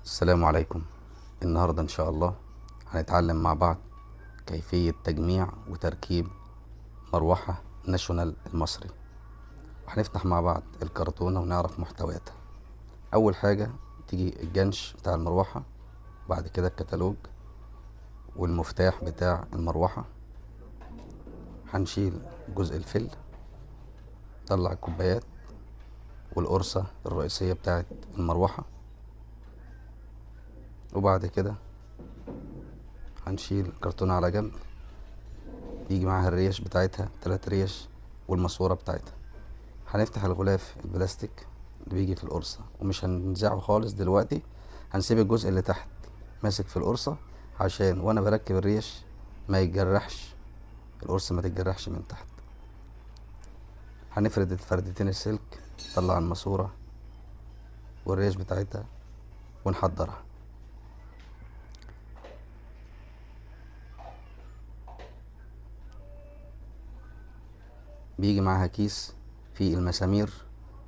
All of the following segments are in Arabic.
السلام عليكم. النهاردة إن شاء الله هنتعلم مع بعض كيفية تجميع وتركيب مروحة ناشونال المصري، وهنفتح مع بعض الكرتونة ونعرف محتوياتها. أول حاجة تيجي الجنش بتاع المروحة، بعد كده الكتالوج والمفتاح بتاع المروحة. هنشيل جزء الفل، نطلع الكوبايات والقرصة الرئيسية بتاعت المروحة، وبعد كده هنشيل الكرتونة على جنب. بيجي معاها الريش بتاعتها 3 ريش والماسورة بتاعتها. هنفتح الغلاف البلاستيك اللي بيجي في القرصة ومش هننزعه خالص دلوقتي، هنسيب الجزء اللي تحت ماسك في القرصة عشان وانا بركب الريش ما يتجرحش، القرصة ما تتجرحش من تحت. هنفرد الفردتين السلك، نطلع الماسورة والريش بتاعتها ونحضرها. بيجي معاها كيس فيه المسامير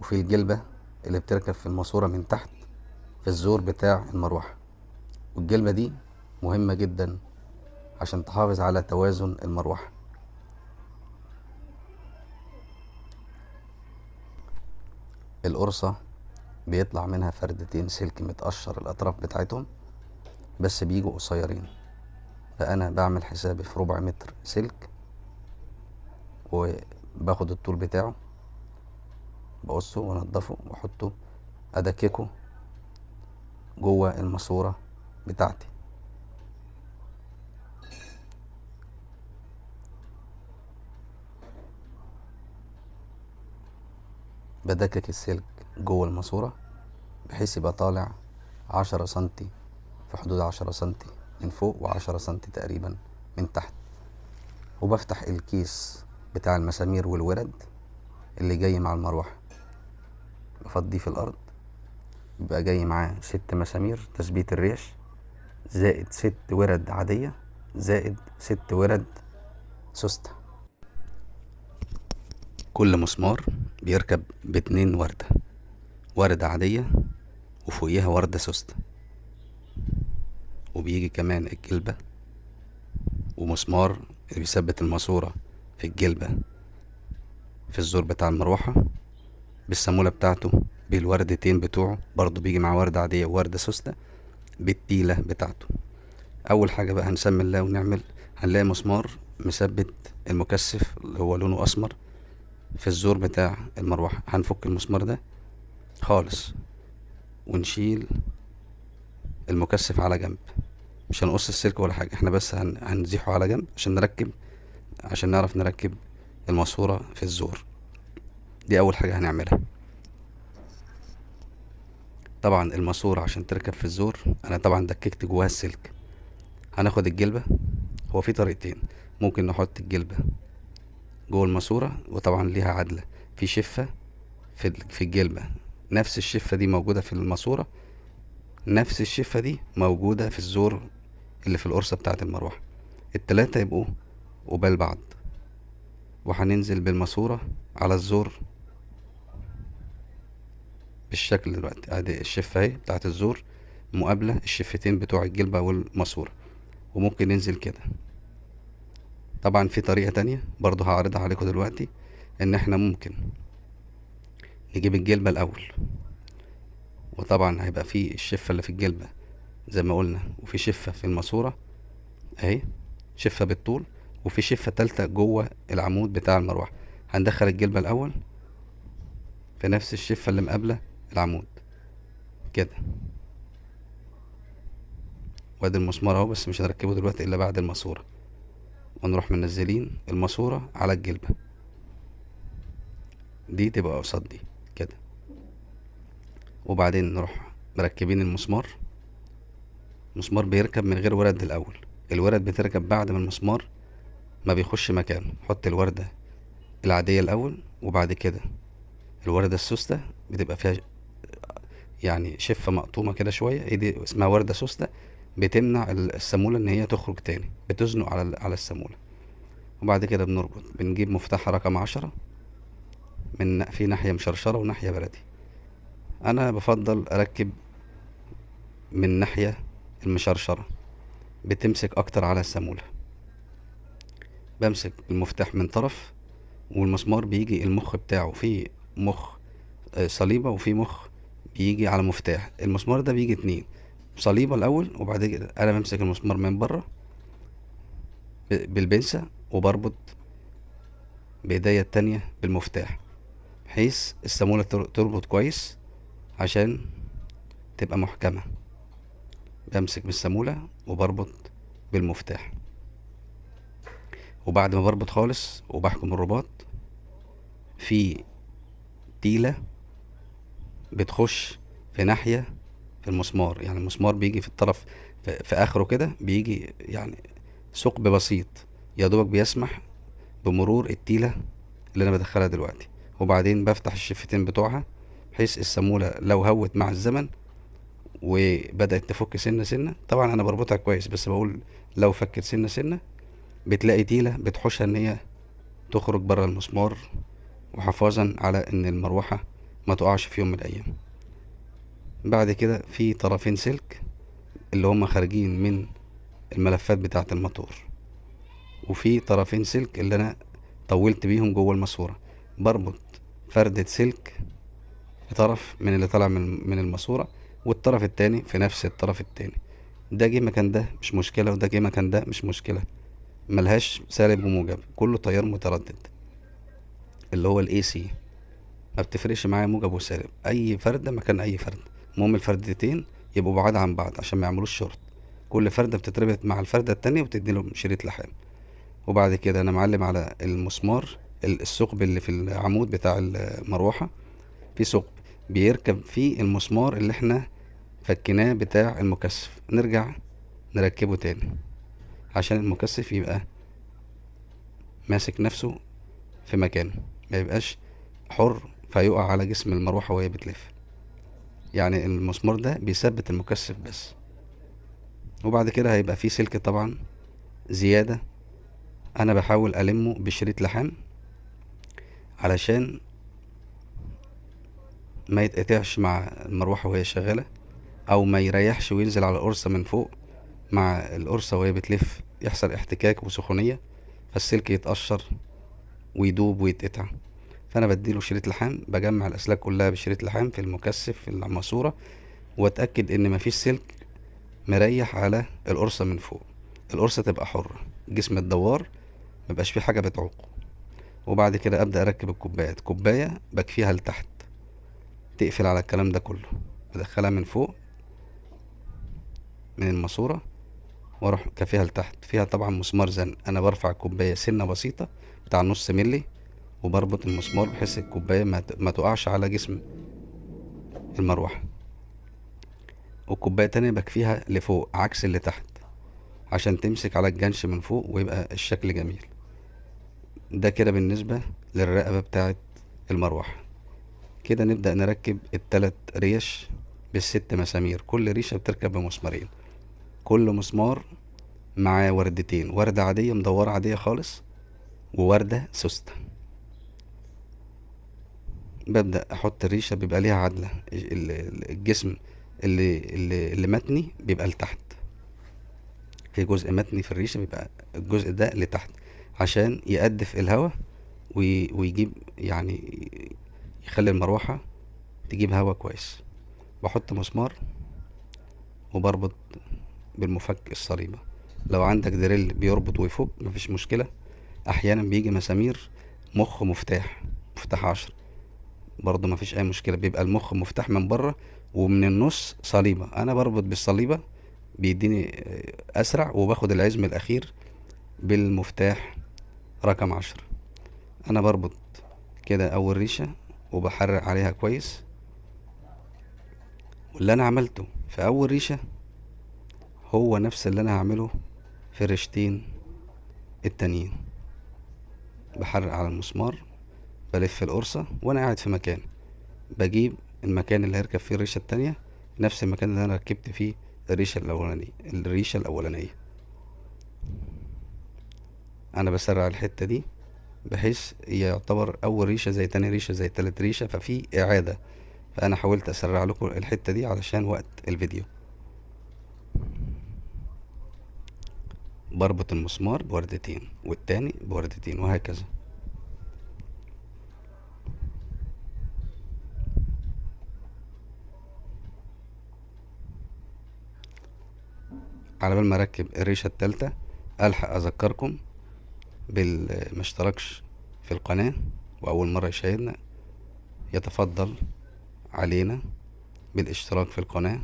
وفيه الجلبة اللي بتركب في الماسورة من تحت في الزور بتاع المروحة، والجلبة دي مهمة جدا عشان تحافظ على توازن المروحة. القرصة بيطلع منها فردتين سلك متقشر الأطراف بتاعتهم، بس بيجوا قصيرين، فأنا بعمل حسابي في 4 متر سلك، وباخد الطول بتاعه بقصه وانضفه واحطه ادككه جوه الماسورة بتاعتي. بدكك السلك جوه الماسورة بحيث يبقى طالع 10 سنتي، في حدود 10 سنتي من فوق و10 سنتي تقريبا من تحت. وبفتح الكيس بتاع المسامير والورد اللي جاي مع المروحة، بفضيه في الأرض. بيبقى جاي معاه 6 مسامير تثبيت الريش، زائد 6 ورد عادية، زائد 6 ورد سوستة. كل مسمار بيركب ب2 وردة، وردة عادية وفوقيها وردة سوستة. وبيجي كمان الجلبة ومسمار اللي بيثبت الماسورة في الجلبة في الزور بتاع المروحة بالسمولة بتاعته، بالوردتين بتوعه برضو بيجي مع وردة عادية ووردة سوستة بالتيلة بتاعته. أول حاجة بقى هنسمي الله ونعمل. هنلاقي مسمار مثبت المكثف اللي هو لونه أسمر في الزور بتاع المروحة. هنفك المسمار ده خالص ونشيل المكثف على جنب، مش هنقص السلك ولا حاجة، احنا بس هنزيحه على جنب عشان نعرف نركب الماسورة في الزور. دي أول حاجة هنعملها. طبعا الماسورة عشان تركب في الزور أنا طبعا دككت جواها السلك. هناخد الجلبة، هو في طريقتين، ممكن نحط الجلبة جوه الماسورة وطبعا ليها عدلة في شفة في الجلبة، نفس الشفة دي موجودة في الماسورة، نفس الشفة دي موجودة في الزور اللي في القرصة بتاعة المروحة. التلاتة يبقوا قبال بعض، وهننزل بالماسورة على الزور بالشكل دلوقتي. ادي الشفة اهي بتاعة الزور مقابلة الشفتين بتوع الجلبة والماسورة، وممكن ننزل كده. طبعا في طريقة تانية برضو هعرضها عليكم دلوقتي، ان احنا ممكن نجيب الجلبة الاول، وطبعا هيبقى في الشفة اللي في الجلبة زي ما قلنا، وفي شفة في الماسورة اهي، شفة بالطول، وفي شفة تالتة جوه العمود بتاع المروحة. هندخل الجلبة الاول في نفس الشفة اللي مقابلة العمود كده، وادي المسمار اهو، بس مش هنركبه دلوقتي الا بعد الماسورة، ونروح منزلين الماسورة على الجلبة دي تبقى قصاد دي كده، وبعدين نروح مركبين المسمار. المسمار بيركب من غير ورد الاول، الورد بتركب بعد ما المسمار ما بيخش مكانه. حط الوردة العادية الاول، وبعد كده الوردة السوستة بتبقى فيها يعني شفة مقطومة كده شوية، ايه دي اسمها وردة سوستة، بتمنع السمولة ان هي تخرج تاني، بتزنق على السمولة. وبعد كده بنربط، بنجيب مفتاح رقم 10 في ناحية مشرشرة وناحية بلدي. انا بفضل اركب من الناحية المشرشرة، بتمسك اكتر على السمولة. بمسك المفتاح من طرف، والمسمار بيجي المخ بتاعه في مخ صليبة، وفي مخ بيجي على مفتاح. المسمار ده بيجي اتنين، صليبة الاول، وبعد كده انا بمسك المسمار من بره بالبنسة، وبربط بايديا التانية بالمفتاح، بحيث السمولة تربط كويس عشان تبقى محكمة. بمسك بالسمولة وبربط بالمفتاح، وبعد ما بربط خالص وبحكم الرباط، في تيلة بتخش في ناحية في المسمار. يعني المسمار بيجي في الطرف في اخره كده، بيجي يعني ثقب بسيط يا دوبك بيسمح بمرور التيلة اللي انا بدخلها دلوقتي. وبعدين بفتح الشفتين بتوعها، بحيث السمولة لو هوت مع الزمن وبدأت تفك سنة سنة، طبعا انا بربطها كويس، بس بقول لو فكت سنة سنة بتلاقي تيلة بتحوشها ان هي تخرج برا المسمار، وحفاظا على ان المروحة ما تقعش في يوم من الايام. بعد كده في طرفين سلك اللي هما خارجين من الملفات بتاعة الموتور، وفي طرفين سلك اللي انا طولت بيهم جوه الماسورة. بربط فردة سلك في طرف من اللي طالع من الماسورة، والطرف التاني في نفس الطرف التاني. ده جه مكان ده مش مشكلة، وده جه مكان ده مش مشكلة، ملهاش سالب وموجب، كله تيار متردد اللي هو الاي سي. ما بتفرقش معايا موجب وسالب، اي فردة مكان اي فردة، المهم الفردتين يبقوا بعاد عن بعض عشان ما يعملوش شورت. كل فردة بتتربط مع الفردة التانية وتدي له شريط لحام. وبعد كده انا معلم على المسمار الثقب اللي في العمود بتاع المروحة، في ثقب بيركب فيه المسمار اللي احنا فكيناه بتاع المكثف، نرجع نركبه تاني عشان المكثف يبقى ماسك نفسه في مكانه، ما يبقاش حر فيقع على جسم المروحة وهي بتلف. يعني المسمار ده بيثبت المكثف بس. وبعد كده هيبقى فيه سلك طبعا زيادة، انا بحاول المه بشريط لحام علشان ما يتقطعش مع المروحة وهي شغالة، او ما يريحش وينزل على القرصة من فوق مع القرصة وهي بتلف، يحصل احتكاك وسخونية، فالسلك يتقشر ويدوب ويتقطع. فانا بديله شريط لحام، بجمع الاسلاك كلها بشريط لحام في المكثف في الماسورة، واتاكد ان مفيش سلك مريح على القرصة من فوق، القرصة تبقى حرة، جسم الدوار مبقاش فيه حاجة بتعوقه. وبعد كده ابدا اركب الكوبايات، كوباية بكفيها لتحت تقفل على الكلام ده كله، بدخلها من فوق من الماسورة واروح كافيها لتحت. فيها طبعا مسمار زن، انا برفع الكوباية سنة بسيطة بتاع نص ملي، وبربط المسمار بحيث الكوباية ما تقعش على جسم المروحة. والكوباية تانية بكفيها لفوق عكس اللي تحت عشان تمسك على الجنش من فوق ويبقى الشكل جميل. ده كده بالنسبة للرقبة بتاعت المروحة. كده نبدأ نركب التلات ريش بالست مسامير، كل ريشة بتركب بمسمارين، كل مسمار معاه وردتين، وردة عادية مدورة عادية خالص، ووردة سوستة. ببدأ احط الريشة بيبقى ليها عدلة، الجسم اللي متني بيبقى لتحت، في جزء متني في الريشة بيبقى الجزء ده لتحت عشان يقدف الهواء ويجيب يعني يخلي المروحة تجيب هوا كويس. بحط مسمار وبربط بالمفك الصليبة. لو عندك دريل بيربط ويفك مفيش مشكلة، احيانا بيجي مسامير مخ مفتاح، مفتاح 10 برضه مفيش اي مشكلة، بيبقى المخ مفتاح من بره ومن النص صليبة، انا بربط بالصليبة بيديني اسرع، وباخد العزم الاخير بالمفتاح رقم 10. انا بربط كده اول ريشة وبحرق عليها كويس، واللي انا عملته في اول ريشة هو نفس اللي انا هعمله في الريشتين التانيين. بحرق على المسمار، بلف القرصة وانا قاعد في مكان، بجيب المكان اللي هيركب فيه الريشة التانية نفس المكان اللي انا ركبت فيه الريشة الاولانية. انا بسرع الحتة دي بحيث يعتبر اول ريشة زي تاني ريشة زي تالت ريشة، ففي اعادة، فانا حاولت اسرع لكم الحتة دي علشان وقت الفيديو. بربط المسمار بوردتين والتاني بوردتين وهكذا. على بال ما اركب الريشة التالتة الحق اذكركم مشتركش في القناة واول مرة يشاهدنا يتفضل علينا بالاشتراك في القناة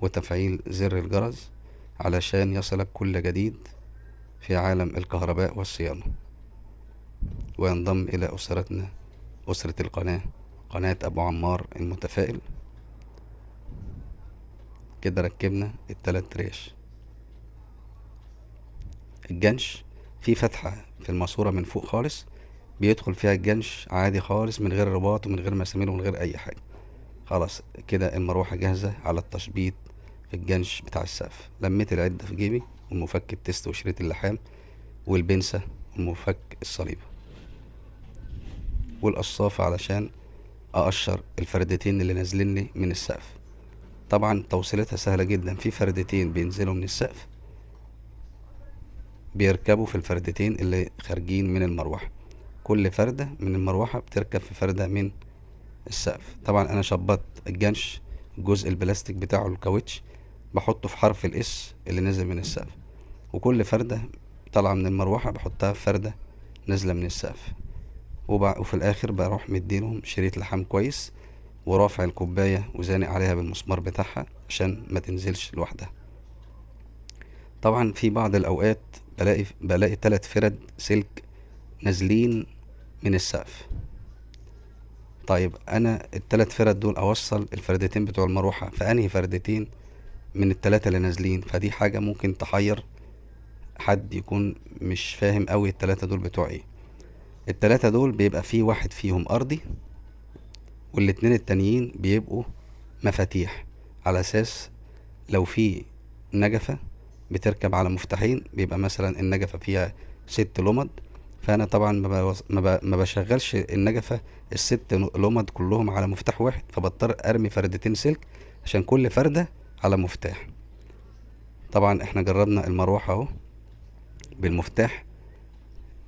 وتفعيل زر الجرس علشان يصلك كل جديد في عالم الكهرباء والصيانة، وينضم الى اسرتنا، اسرة القناة، قناة ابو عمار المتفائل. كده ركبنا التلات ريش. الجنش في فتحة في الماسورة من فوق خالص بيدخل فيها الجنش عادي خالص من غير رباط ومن غير مسامير ومن غير اي حاجة. خلاص كده المروحة جاهزة على التشبيط في الجنش بتاع السقف. لميت العدة في جيبي والمفك التست وشريط اللحام والبنسة والمفك الصليبة والقصافة علشان اقشر الفردتين اللي نازلين لي من السقف. طبعا توصيلتها سهلة جدا، في فردتين بينزلوا من السقف بيركبوا في الفردتين اللي خارجين من المروحة. كل فردة من المروحة بتركب في فردة من السقف. طبعا انا شبطت الجنش الجزء البلاستيك بتاعه الكاوتش بحطه في حرف الاس اللي نزل من السقف، وكل فردة طالعة من المروحة بحطها في فردة نازلة من السقف. وفي الاخر بروح مديلهم شريط لحام كويس ورافع الكوباية وزانق عليها بالمسمار بتاعها عشان ما تنزلش لوحدها. طبعا في بعض الاوقات بلاقي 3 فرد سلك نازلين من السقف. طيب انا ال3 فرد دول اوصل الفردتين بتوع المروحة في انهي فردتين من ال3 اللي نازلين؟ فدي حاجة ممكن تحير حد يكون مش فاهم قوي ال3 دول بتوع ايه. ال3 دول بيبقى في واحد فيهم ارضي والاتنين التانيين بيبقوا مفاتيح، على اساس لو في نجفة بتركب على مفتاحين بيبقى مثلا النجفة فيها 6 لمض، فانا طبعا ما بشغلش النجفة ال6 لمض كلهم على مفتاح واحد، فبضطر ارمي فردتين سلك عشان كل فردة على مفتاح. طبعا احنا جربنا المروحة اهو بالمفتاح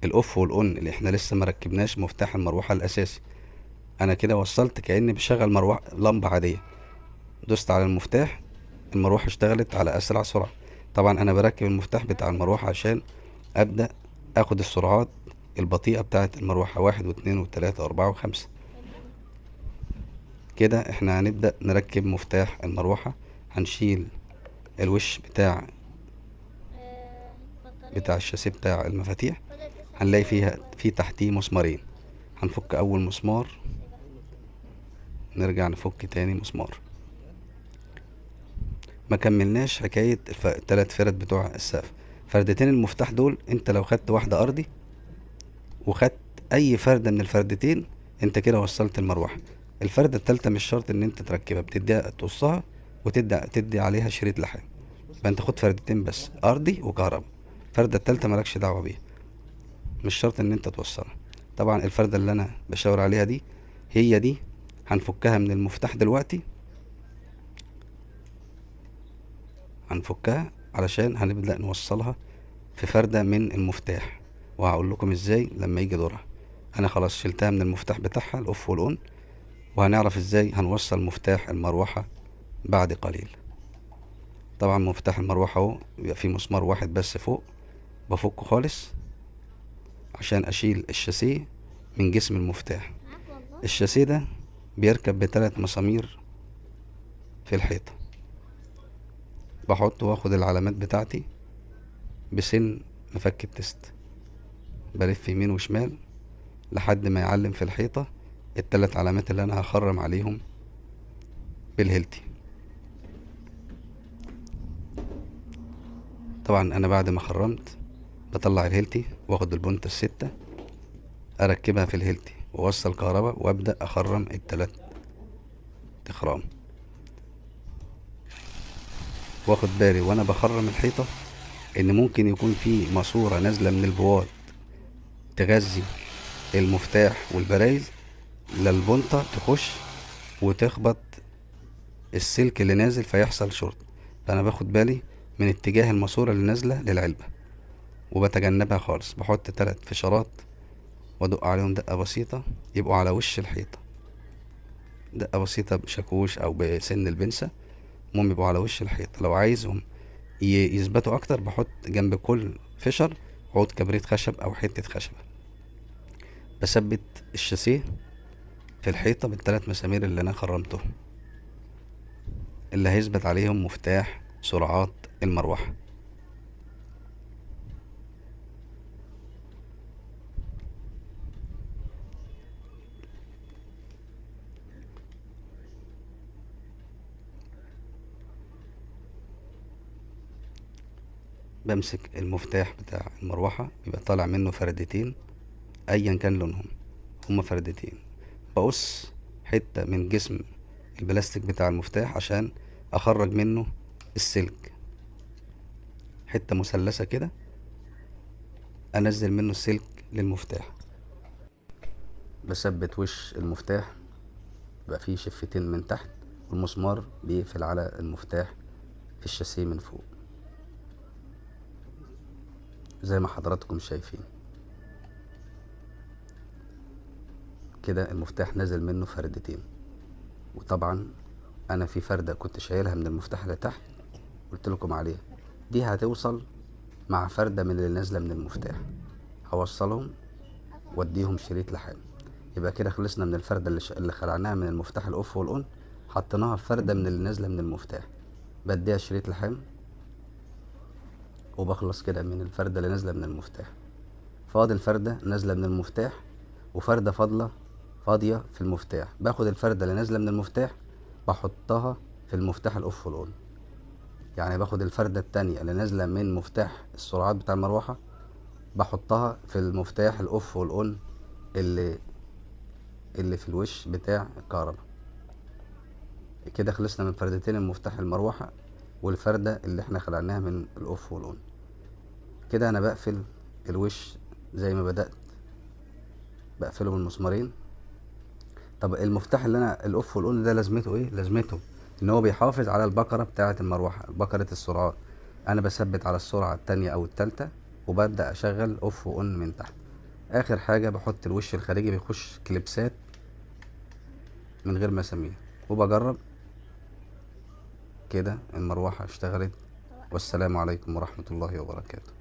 الاوف والاون اللي احنا لسه مركبناش مفتاح المروحة الاساسي. انا كده وصلت كأني بشغل مروحة لمبة عادية، دوست على المفتاح المروحة اشتغلت على اسرع سرعة. طبعا انا بركب المفتاح بتاع المروحة عشان ابدأ اخد السرعات البطيئة بتاعت المروحة 1 و2 و3 و4 و5. كده احنا هنبدأ نركب مفتاح المروحة. هنشيل الوش بتاع الشاسيه بتاع المفاتيح، هنلاقي في تحتيه مسمارين. هنفك اول مسمار، نرجع نفك تاني مسمار. ما كملناش حكاية ال3 فرد بتوع السقف. فردتين المفتاح دول انت لو خدت واحدة ارضي وخدت اي فردة من الفردتين انت كده وصلت المروحة. الفردة التالتة مش شرط ان انت تركبها، بتديها تقصها تدي عليها شريط لحام، فانت خد فردتين بس ارضي وكهرباء. الفردة التالتة مالكش دعوة بيها، مش شرط ان انت توصلها. طبعا الفردة اللي انا بشاور عليها دي هي دي هنفكها من المفتاح دلوقتي، هنفكها علشان هنبدأ نوصلها في فردة من المفتاح، وهقول لكم ازاي لما يجي دورها. انا خلاص شلتها من المفتاح بتاعها الاوف والاون، وهنعرف ازاي هنوصل مفتاح المروحة بعد قليل. طبعا مفتاح المروحة اهو بيبقى فيه مسمار واحد بس فوق، بفكه خالص عشان اشيل الشاسيه من جسم المفتاح. الشاسيه ده بيركب ب3 مسامير في الحيطة، بحط واخد العلامات بتاعتي بسن مفك التست، بلف يمين وشمال لحد ما يعلم في الحيطة ال3 علامات اللي انا هخرم عليهم بالهيلتي. طبعا انا بعد ما خرمت بطلع الهيلتي واخد البونت ال6 اركبها في الهيلتي واوصل كهرباء وابدأ اخرم ال3 تخرام، واخد بالي وانا بخرم الحيطة ان ممكن يكون في ماسورة نازلة من البواد تغذي المفتاح والبرايز للبنطة تخش وتخبط السلك اللي نازل فيحصل شورت. فانا باخد بالي من اتجاه الماسورة اللي نازلة للعلبة. وبتجنبها خالص. بحط 3 فشارات وادق عليهم دقة بسيطة، يبقوا على وش الحيطة، دقة بسيطة بشاكوش او بسن البنسة، المهم يبقوا على وش الحيطة. لو عايزهم يثبتوا اكتر بحط جنب كل فشر عود كبريت خشب او حتة خشبة. بثبت الشاسيه في الحيطة بال3 مسامير اللي انا خرمتهم، اللي هيثبت عليهم مفتاح سرعات المروحة. بمسك المفتاح بتاع المروحة، بيبقى طالع منه فردتين ايا كان لونهم، هما فردتين. بقص حتة من جسم البلاستيك بتاع المفتاح عشان اخرج منه السلك، حتة مثلثة كده انزل منه السلك للمفتاح. بثبت وش المفتاح، بيبقى فيه شفتين من تحت، والمسمار بيقفل على المفتاح في الشاسيه من فوق زي ما حضراتكم شايفين كده. المفتاح نازل منه فردتين، وطبعا انا في فردة كنت شايلها من المفتاح اللي تحت قلت لكم عليها، دي هتوصل مع فردة من اللي نازلة من المفتاح، هوصلهم واديهم شريط لحام. يبقى كده خلصنا من الفردة اللي خلعناها من المفتاح الاوف والاون، حطيناها في فردة من اللي نازلة من المفتاح، بديها شريط لحام وبخلص كده من الفردة اللي نازلة من المفتاح. فاضل فردة نازلة من المفتاح وفردة فاضية في المفتاح، باخد الفردة اللي نازلة من المفتاح بحطها في المفتاح الاوف والاون. يعني باخد الفردة التانية اللي نازلة من مفتاح السرعات بتاع المروحة بحطها في المفتاح الاوف والاون اللي في الوش بتاع الكهرباء. كده خلصنا من فردتين المفتاح المروحة والفردة اللي احنا خلعناها من الاوف والاون. كده انا بقفل الوش زي ما بدأت، بقفله بالمسمارين. طب المفتاح اللي انا الاوف والاون ده لازمته ايه؟ لازمته ان هو بيحافظ على البكرة بتاعة المروحة، بكرة السرعات. انا بثبت على السرعة التانية او التالتة وببدأ اشغل اوف واون من تحت. اخر حاجة بحط الوش الخارجي بيخش كليبسات من غير مسامير وبجرب. كده المروحة اشتغلت، والسلام عليكم ورحمة الله وبركاته.